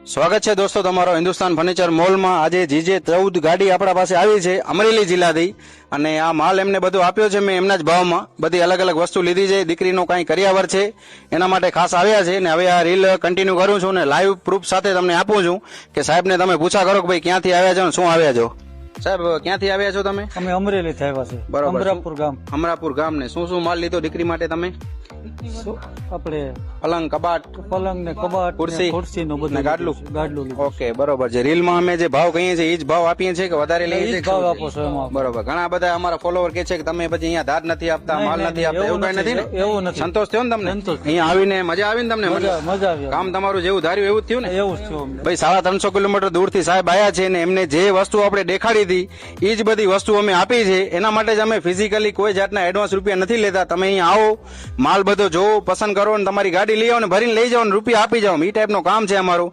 સ્વાગત છે દોસ્તો તમારો હિન્દુસ્તાન ફર્નિચર મોલમાં। આજે જીજે 14 ગાડી આપણા પાસે આવી છે અમરેલી જિલ્લાથી, અને આ માલ એમને બધો આપ્યો છે મેં એમના જ ભાવમાં। બધી અલગ અલગ વસ્તુ લીધી છે, દીકરીનો કાંઈ કરિયાવર છે એના માટે ખાસ આવ્યા છે। ને હવે આ રીલ કન્ટિન્યુ કરું છું ને લાઈવ પ્રૂફ સાથે તમને આપું છું કે સાહેબને તમે પૂછા કરો કે ભાઈ ક્યાંથી આવ્યા છો ને શું આવ્યા છો। સાહેબ ક્યાંથી આવ્યા છો તમે? અમે અમરેલી થી આવ્યા છે। બરોબર। અમરાપુર ગામ। અમરાપુર ગામ ને શું માલ લીધો દીકરી માટે તમે? આપણે પલંગ, કબાટ, પલંગ ને કબાટ, ખુરશી નું બધું ને ગાડલું લીધું। ઓકે બરોબર છે। રીલમાં અમે જે ભાવ કહીએ છીએ એ જ ભાવ આપીએ છીએ કે વધારે લઈએ છીએ? ભાવ આપો છો એમાં। બરોબર। ઘણા બધા અમારા ફોલોવર કે છે કે તમે પછી અહીંયા ધાર નથી આપતા, માલ નથી આપતા, એવું કઈ નથી ને? એવું નથી। સંતોષ થયો ને તમને અહીંયા આવીને? મજા આવી ને તમને? મજા આવી। કામ તમારું જેવું ધાર્યું એવું જ થયું ને? એવું જ થયું ભાઈ 350 કિલોમીટર દૂરથી સાહેબ આયા છે ને એમને જે વસ્તુ આપણે દેખાડી હતી એ જ બધી વસ્તુ અમે આપી છે। એના માટે જ અમે ફિઝિકલી કોઈ જાતના એડવાન્સ રૂપિયા નથી લેતા। તમે અહીંયા આવો, માલ બધો જોવો, પસંદ કરો ને તમારી ગાડી લઈ આવો ને ભરીને લઈ જાઓ ને રૂપિયા આપી જાઓ, એ ટાઈપનું કામ છે અમારું।